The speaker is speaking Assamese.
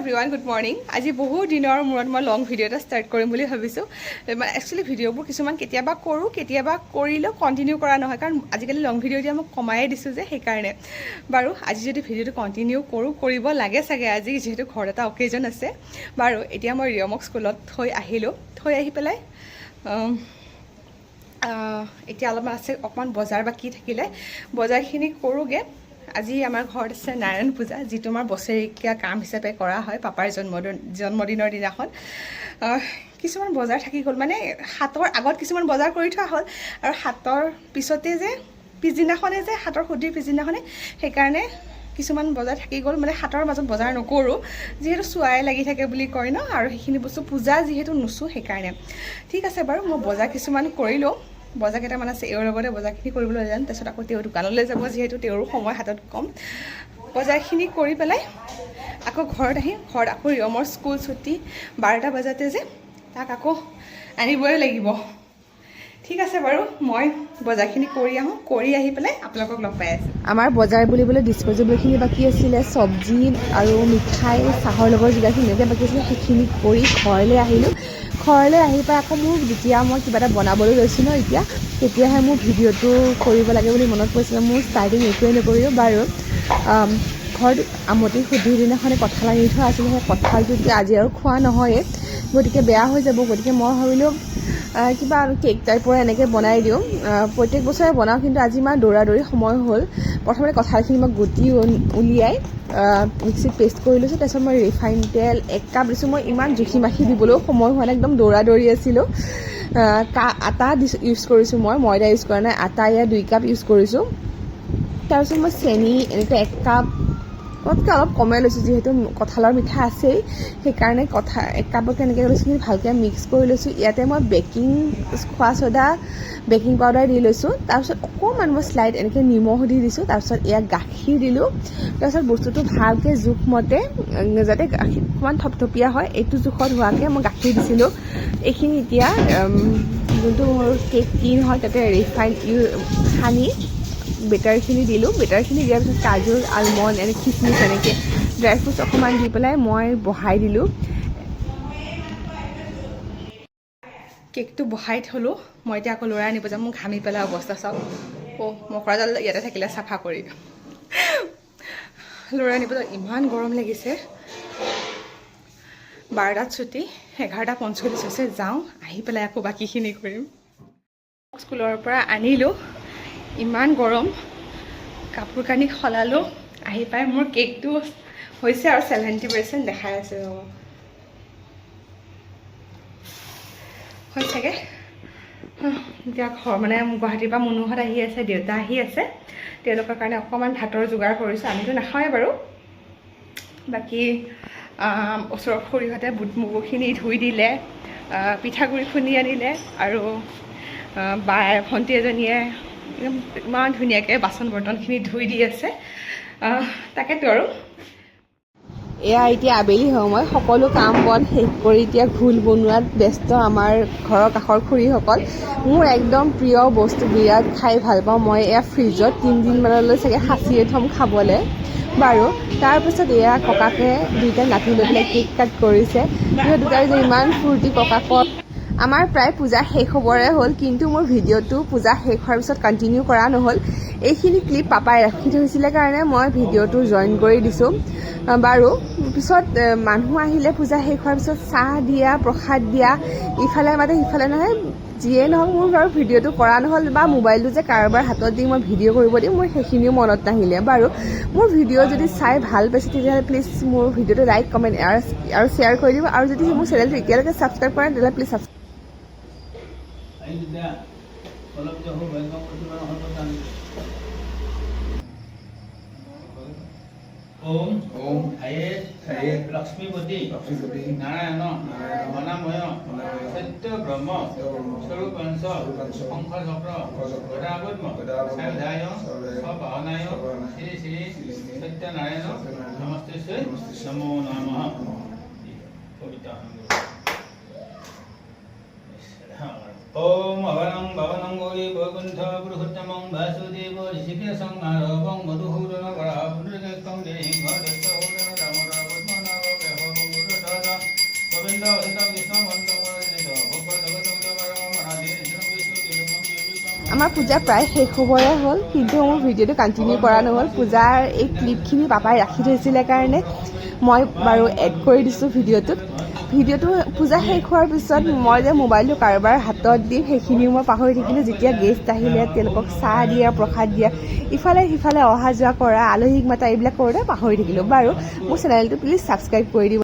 Everyone good morning. আজি বহু দিনৰ মূৰত মই লং ভিডিঅ' এটা ষ্টাৰ্ট কৰিম বুলি ভাবিছোঁ। মানে একচুৱেলি ভিডিঅ'বোৰ কিছুমান কেতিয়াবা কৰোঁ, কেতিয়াবা কৰিলেও কণ্টিনিউ কৰা নহয়, কাৰণ আজিকালি লং ভিডিঅ' দিয়া মই কমায়ে দিছোঁ যে, সেইকাৰণে বাৰু আজি যদি ভিডিঅ'টো কণ্টিনিউ কৰিব লাগে চাগে, আজি যিহেতু ঘৰত এটা অকেজন আছে। বাৰু এতিয়া মই ৰিয়মক স্কুলত থৈ আহিলোঁ। থৈ আহি পেলাই এতিয়া অলপমান আছে, অকণমান বজাৰ বাকী থাকিলে বজাৰখিনি কৰোঁগৈ। আজি আমাৰ ঘৰত আছে নাৰায়ণ পূজা, যিটো আমাৰ বছৰেকীয়া কাম হিচাপে কৰা হয় পাপাৰ জন্মদিনৰ দিনাখন। কিছুমান বজাৰ থাকি গ'ল, মানে হাতৰ আগত কিছুমান বজাৰ কৰি থোৱা হ'ল, আৰু হাতৰ পিছতে যে পিছদিনাখনে যে হাতৰ সুধিৰ পিছদিনাখনে, সেইকাৰণে কিছুমান বজাৰ থাকি গ'ল। মানে হাতৰ মাজত বজাৰ নকৰোঁ, যিহেতু চোৱাই লাগি থাকে বুলি কয় ন, আৰু সেইখিনি বস্তু পূজা যিহেতু নুচোঁ সেইকাৰণে। ঠিক আছে বাৰু, মই বজাৰ কিছুমান কৰি লওঁ। বজাৰ কেইটামান আছে, এওঁৰ লগতে বজাৰখিনি কৰিবলৈ যাম। তাৰপিছত আকৌ তেওঁ দোকানলৈ যাব, যিহেতু তেওঁৰো সময় হাতত কম। বজাৰখিনি কৰি পেলাই আকৌ ঘৰত আহিম। ঘৰত আকৌ ৰিয়মৰ স্কুল ছুটি 12টা বজাতে যে, তাক আকৌ আনিবই লাগিব। ঠিক আছে বাৰু, মই বজাৰখিনি কৰি আহোঁ, কৰি আহি পেলাই আপোনালোকক লগ পাই আছোঁ। আমাৰ বজাৰ বুলিবলৈ ডিছপ'জেবলখিনি বাকী আছিলে, চব্জি আৰু মিঠাই, চাহৰ লগৰ যিবিলাকখিনি বাকী আছিলে, সেইখিনি কৰি ঘৰলৈ আহিলোঁ। ঘৰলৈ আহি পাই আকৌ মোৰ যেতিয়া মই কিবা এটা বনাবলৈ লৈছোঁ ন, এতিয়া তেতিয়াহে মোৰ ভিডিঅ'টো কৰিব লাগে বুলি মনত পৰিছিলে। মোৰ ষ্টাৰ্টিং একোৱেই নকৰিলোঁ। বাৰু ঘৰত আমতি সুধিৰ দিনাখনে কঁঠাল আনি থোৱা আছিলে, সেই কঁঠালটো এতিয়া আজি আৰু খোৱা নহয়েই, গতিকে বেয়া হৈ যাব। গতিকে মই ভাবিলোঁ কিবা আৰু কেক টাইপৰ এনেকৈ বনাই দিওঁ। প্ৰত্যেক বছৰে বনাওঁ, কিন্তু আজি ইমান দৌৰা সময় হ'ল। প্ৰথমতে কঁঠালখিনি মই গুটি উলিয়াই মিক্সিত পেষ্ট কৰি লৈছোঁ। তাৰপিছত মই ৰিফাইন তেল 1 কাপ দিছোঁ। মই ইমান জুখি মাখি দিবলৈও সময় হোৱা নাই, একদম দৌৰা আছিলোঁ। আটা ইউজ কৰিছোঁ, মই ময়দা ইউজ কৰা নাই। আটা ইয়াত 2 কাপ ইউজ কৰিছোঁ। তাৰপিছত মই চেনি এনেকৈ 1 কাপতকৈ অলপ কমাই লৈছোঁ, যিহেতু কঁঠালৰ মিঠা আছেই, সেইকাৰণে 1 কাপতকৈ এনেকৈ লৈছোঁ। ভালকৈ মিক্স কৰি লৈছোঁ। ইয়াতে মই খোৱা ছ'ডা, বেকিং পাউডাৰ দি লৈছোঁ। তাৰপিছত অকণমান মই স্লাইড এনেকৈ নিমখ দি দিছোঁ। তাৰপিছত ইয়াত গাখীৰ দিলোঁ। তাৰপিছত বস্তুটো ভালকৈ জোখমতে, যাতে গাখীৰ অকণমান থপথপীয়া হয়, এইটো জোখত হোৱাকৈ মই গাখীৰ দিছিলোঁ। এইখিনি এতিয়া যোনটো মোৰ কেক টিন হয়, তাতে ৰিফাইন সানি বেটাৰখিনি দিলোঁ। বেটাৰখিনি দিয়াৰ পিছত কাজু, আলমণ্ড, খিচমিচ এনেকৈ ড্ৰাই ফ্ৰুটছ অকণমান দি পেলাই মই বহাই দিলোঁ। কেকটো বহাই থ'লোঁ। মই এতিয়া আকৌ ল'ৰা আনিব যাম। মোক ঘামি পেলাই অৱস্থা চাওক। মকৰাজাল ইয়াতে থাকিলে চাফা কৰি ল'ৰা আনিব যাম। ইমান গৰম লাগিছে। 12টাত ছুটি, 11:45 হৈছে। যাওঁ, আহি পেলাই আকৌ বাকীখিনি কৰিম। স্কুলৰ পৰা আনিলোঁ, ইমান গৰম, কাপোৰ কানি সলালোঁ। আহি পাই মোৰ কেকটো হৈছে আৰু 70% দেখাই আছে, হৈছেগৈ। এতিয়া মানে গুৱাহাটীৰ পৰা মনোহত আহি আছে, দেউতা আহি আছে। তেওঁলোকৰ কাৰণে অকণমান ভাতৰ যোগাৰ কৰিছোঁ। আমিতো নাখাওঁৱেই বাৰু। বাকী ওচৰৰ খুৰীহঁতে বুট মগুখিনি ধুই দিলে, পিঠাগুড়ি খুন্দি আনিলে, আৰু ভণ্টি এজনীয়ে ইমান ধুনীয়াকৈ বাচন বৰ্তনখিনি ধুই দি আছে। তাকেতো আৰু এয়া এতিয়া আবেলি সময়, সকলো কাম বন শেষ কৰি এতিয়া ঘোল বনোৱাত ব্যস্ত আমাৰ ঘৰৰ কাষৰ খুৰীসকল। মোৰ একদম প্ৰিয় বস্তু, বিৰাট খাই ভাল পাওঁ মই। এয়া ফ্ৰিজত 3 দিনমানলৈ চাগে সাঁচিয়ে থ'ম খাবলৈ। বাৰু তাৰপিছত এয়া ককাকে দুইটাই নাতি লৈ পেলাই কেক কাট কৰিছে। সিহঁত দুটাই যে ইমান ফূৰ্তি ককাকৰ। আমাৰ প্ৰায় পূজা শেষ হ'বৰে হ'ল, কিন্তু মোৰ ভিডিঅ'টো পূজা শেষ হোৱাৰ পিছত কণ্টিনিউ কৰা নহ'ল। এইখিনি ক্লিপ পাপাই ৰাখি থৈছিলে কাৰণে মই ভিডিঅ'টো জইন কৰি দিছোঁ। বাৰু পিছত মানুহ আহিলে, পূজা শেষ হোৱাৰ পিছত চাহ দিয়া, প্ৰসাদ দিয়া, ইফালে মাতে সিফালে নাহে। যিয়ে নহওক, মোৰ বাৰু ভিডিঅ'টো কৰা নহ'ল, বা মোবাইলটো যে কাৰোবাৰ হাতত দি মই ভিডিঅ' কৰিব দিম, মোৰ সেইখিনিও মনত নাহিলে। বাৰু মোৰ ভিডিঅ' যদি চাই ভাল পাইছে, তেতিয়াহ'লে প্লিজ মোৰ ভিডিঅ'টো লাইক, কমেণ্ট আৰু শ্বেয়াৰ কৰি দিব। আৰু যদি মোৰ চেনেলটো এতিয়ালৈকে ছাবস্ক্ৰাইব কৰা নাই, তেতিয়াহ'লে প্লিজ ছাবস্ক্ৰাইব। ओम ओम हये लक्ष्मीपति नारायण मनामय सत्य ब्रह्म स्वरूप शंकर चक्र गदापद्म सायुधाय स्वभावनाय श्री श्री सत्यनारायण नमस्ते नमो नमः। ओम अवनं भवनं गौरी वैकुंठ पुरुषोत्तमं वासुदेव ऋषिकेशं नारदं मधुसूदन वराह पुण्डरीकं देहिं दत्तहोदन दामोदर पद्मनाभ আমাৰ পূজা প্ৰায় শেষ হ'বৰে হ'ল, কিন্তু মোৰ ভিডিঅ'টো কণ্টিনিউ কৰা নহ'ল। পূজাৰ এই ক্লিপখিনি পাপাই ৰাখি থৈছিলে কাৰণে মই বাৰু এড কৰি দিছোঁ ভিডিঅ'টোত। পূজা শেষ হোৱাৰ পিছত মই যে মোবাইলটো কাৰোবাৰ হাতত দিম সেইখিনিও মই পাহৰি থাকিলোঁ। যেতিয়া গেষ্ট আহিলে তেওঁলোকক চাহ দিয়া, প্ৰসাদ দিয়া, ইফালে সিফালে অহা যোৱা কৰা, আলহীক মাতা, এইবিলাক কৰোঁতে পাহৰি থাকিলোঁ। বাৰু মোৰ চেনেলটো প্লিজ ছাবস্ক্ৰাইব কৰি দিব।